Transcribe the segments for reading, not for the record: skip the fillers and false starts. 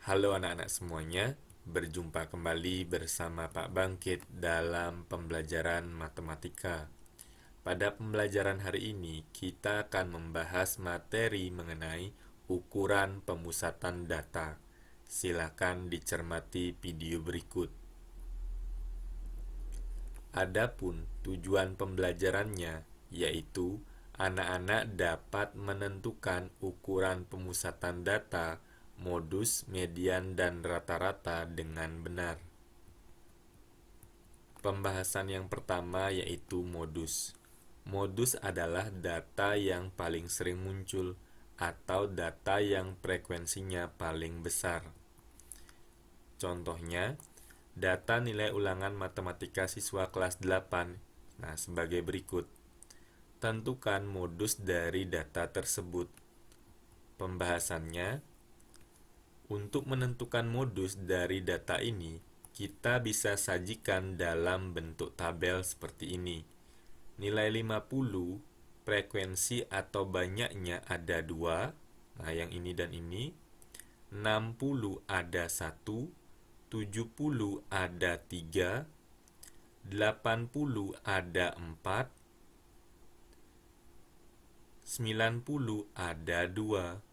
Halo anak-anak semuanya, berjumpa kembali bersama Pak Bangkit dalam pembelajaran matematika. Pada pembelajaran hari ini, kita akan membahas materi mengenai ukuran pemusatan data. Silakan dicermati video berikut. Adapun tujuan pembelajarannya yaitu anak-anak dapat menentukan ukuran pemusatan data, modus, median, dan rata-rata dengan benar. Pembahasan yang pertama yaitu modus. Modus adalah data yang paling sering muncul atau data yang frekuensinya paling besar. Contohnya, data nilai ulangan matematika siswa kelas 8. Nah, sebagai berikut. Tentukan modus dari data tersebut. Pembahasannya, untuk menentukan modus dari data ini, kita bisa sajikan dalam bentuk tabel seperti ini. Nilai 50, frekuensi atau banyaknya ada 2, nah yang ini dan ini. 60 ada 1, 70 ada 3, 80 ada 4, 90 ada 2.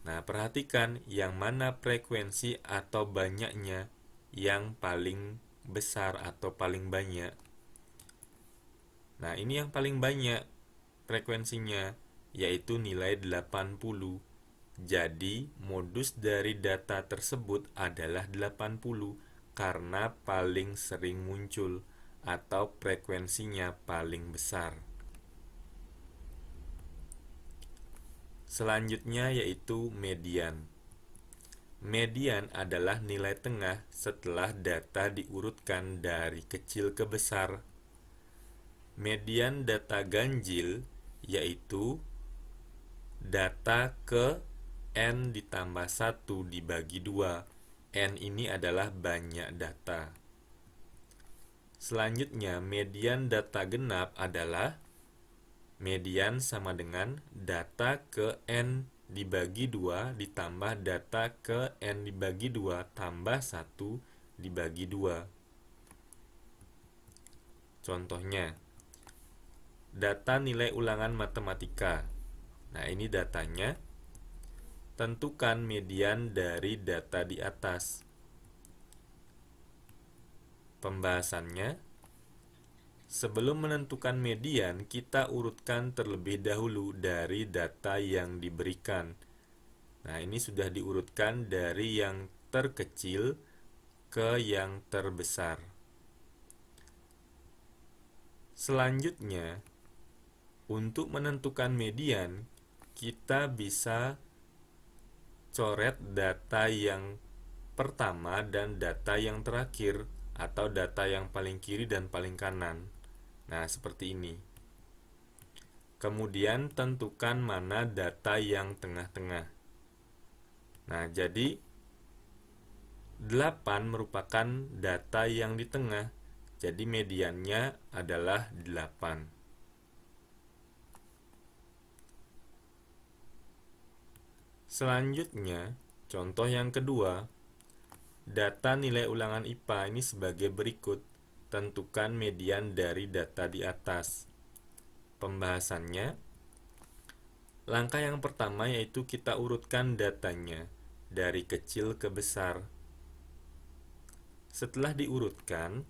Nah, perhatikan yang mana frekuensi atau banyaknya yang paling besar atau paling banyak. Nah, ini yang paling banyak frekuensinya, yaitu nilai 80. Jadi, modus dari data tersebut adalah 80 karena paling sering muncul atau frekuensinya paling besar. Selanjutnya yaitu median. Median adalah nilai tengah setelah data diurutkan dari kecil ke besar. Median data ganjil yaitu data ke N ditambah 1 dibagi 2. N ini adalah banyak data. Selanjutnya, median data genap adalah median sama dengan data ke N dibagi 2 ditambah data ke N dibagi 2 tambah 1 dibagi 2. Contohnya, data nilai ulangan matematika. Nah, ini datanya. Tentukan median dari data di atas. Pembahasannya, sebelum menentukan median, kita urutkan terlebih dahulu dari data yang diberikan. Nah, ini sudah diurutkan dari yang terkecil ke yang terbesar. Selanjutnya, untuk menentukan median, kita bisa coret data yang pertama dan data yang terakhir, atau data yang paling kiri dan paling kanan. Nah, seperti ini. Kemudian tentukan mana data yang tengah-tengah. Nah, jadi 8 merupakan data yang di tengah. Jadi mediannya adalah 8. Selanjutnya, contoh yang kedua, data nilai ulangan IPA ini sebagai berikut. Tentukan median dari data di atas. Pembahasannya, langkah yang pertama yaitu kita urutkan datanya dari kecil ke besar. Setelah diurutkan,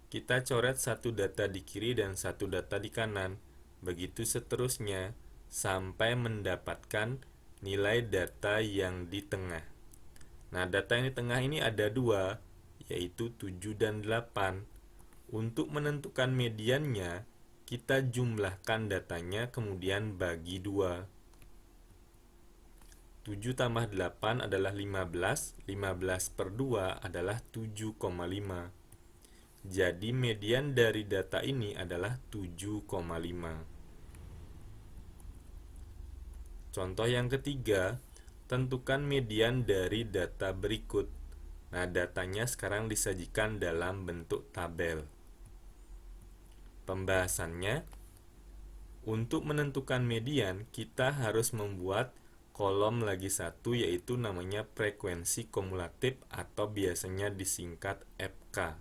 kita coret satu data di kiri dan satu data di kanan. Begitu seterusnya sampai mendapatkan nilai data yang di tengah. Nah, data yang di tengah ini ada 2, yaitu 7 dan 8. Untuk menentukan mediannya, kita jumlahkan datanya kemudian bagi 2. 7 tambah 8 adalah 15. 15 per 2 adalah 7,5. Jadi median dari data ini adalah 7,5. Contoh yang ketiga, tentukan median dari data berikut. Nah, datanya sekarang disajikan dalam bentuk tabel. Pembahasannya, untuk menentukan median, kita harus membuat kolom lagi satu, yaitu namanya frekuensi kumulatif atau biasanya disingkat FK.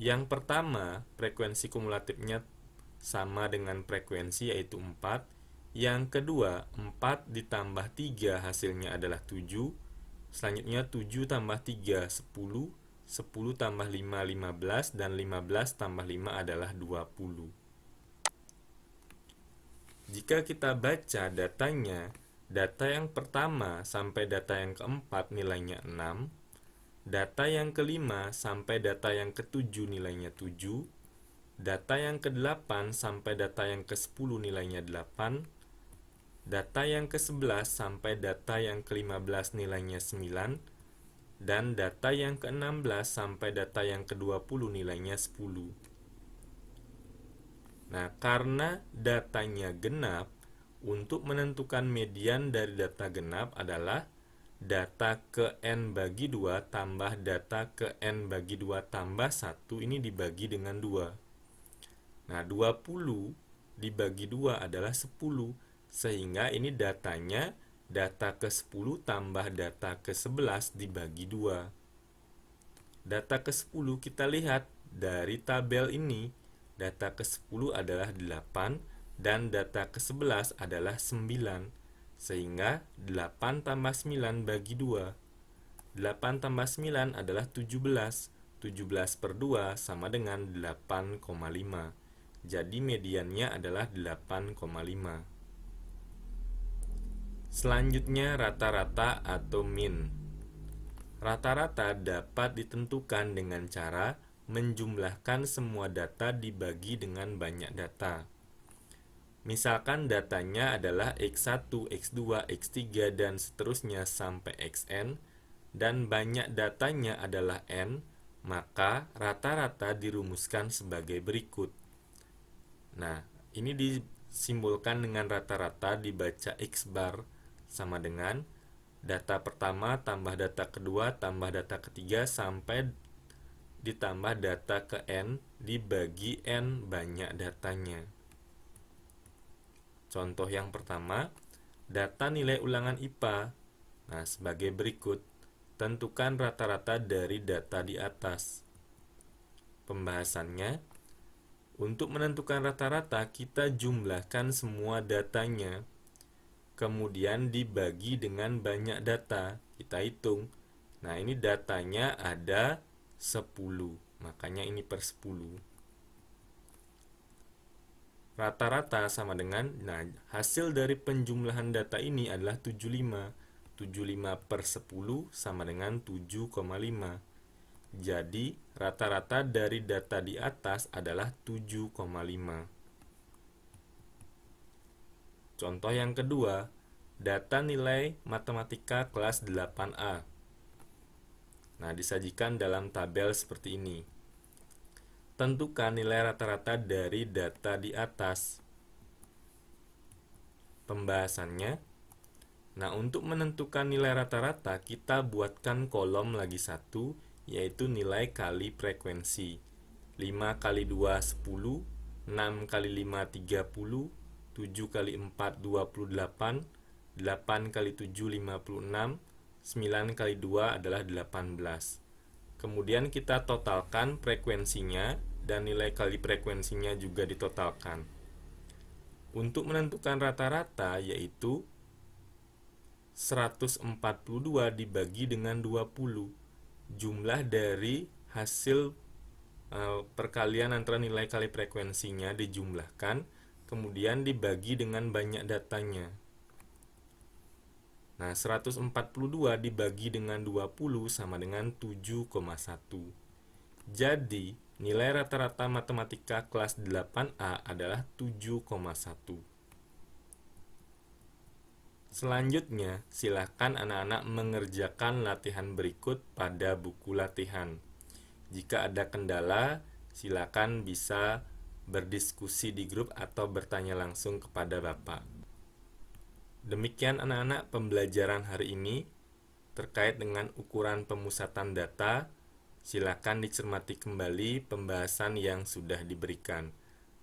Yang pertama, frekuensi kumulatifnya sama dengan frekuensi, yaitu 4. Yang kedua, 4 ditambah 3 hasilnya adalah 7. Selanjutnya 7 tambah 3, 10. 10 tambah 5, 15. Dan 15 tambah 5 adalah 20. Jika kita baca datanya, data yang pertama sampai data yang keempat nilainya 6. Data yang kelima sampai data yang ketujuh nilainya 7. Data yang ke-8 sampai data yang ke-10 nilainya 8. Data yang ke-11 sampai data yang ke-15 nilainya 9. Dan data yang ke-16 sampai data yang ke-20 nilainya 10. Nah, karena datanya genap, untuk menentukan median dari data genap adalah data ke N bagi 2 tambah data ke N bagi 2 tambah 1 ini dibagi dengan 2. Nah, 20 dibagi 2 adalah 10. Sehingga ini datanya data ke-10 tambah data ke-11 dibagi 2. Data ke-10 kita lihat dari tabel ini. Data ke-10 adalah 8 dan data ke-11 adalah 9. Sehingga 8 tambah 9 bagi 2. 8 tambah 9 adalah 17. 17 per 2 sama dengan 8,5. Jadi mediannya adalah 8,5. Selanjutnya rata-rata atau min. Rata-rata dapat ditentukan dengan cara menjumlahkan semua data dibagi dengan banyak data. Misalkan datanya adalah X1, X2, X3, dan seterusnya sampai Xn, dan banyak datanya adalah N, maka rata-rata dirumuskan sebagai berikut. Nah, ini disimbolkan dengan rata-rata dibaca X bar sama dengan data pertama tambah data kedua tambah data ketiga sampai ditambah data ke N dibagi N banyak datanya. Contoh yang pertama, data nilai ulangan IPA. Nah, sebagai berikut, tentukan rata-rata dari data di atas. Pembahasannya, untuk menentukan rata-rata, kita jumlahkan semua datanya. Kemudian dibagi dengan banyak data. Kita hitung. Nah, ini datanya ada 10. Makanya ini per 10. Rata-rata sama dengan, nah, hasil dari penjumlahan data ini adalah 75. 75 per 10 sama dengan 7,5. Jadi, rata-rata dari data di atas adalah 7,5. Contoh yang kedua, data nilai matematika kelas 8A. Nah, disajikan dalam tabel seperti ini. Tentukan nilai rata-rata dari data di atas. Pembahasannya, nah, untuk menentukan nilai rata-rata, kita buatkan kolom lagi satu, yaitu nilai kali frekuensi. 5 kali 2, 10. 6 kali 5, 30. 7 kali 4, 28. 8 kali 7, 56. 9 kali 2 adalah 18. Kemudian kita totalkan frekuensinya dan nilai kali frekuensinya juga ditotalkan. Untuk menentukan rata-rata yaitu 142 dibagi dengan 20. Jumlah dari hasil perkalian antara nilai kali frekuensinya dijumlahkan, kemudian dibagi dengan banyak datanya. Nah, 142 dibagi dengan 20 sama dengan 7,1. Jadi, nilai rata-rata matematika kelas 8A adalah 7,1. Selanjutnya, silakan anak-anak mengerjakan latihan berikut pada buku latihan. Jika ada kendala, silakan bisa berdiskusi di grup atau bertanya langsung kepada Bapak. Demikian anak-anak pembelajaran hari ini terkait dengan ukuran pemusatan data. Silakan dicermati kembali pembahasan yang sudah diberikan.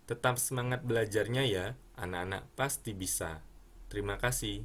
Tetap semangat belajarnya ya, anak-anak pasti bisa. Terima kasih.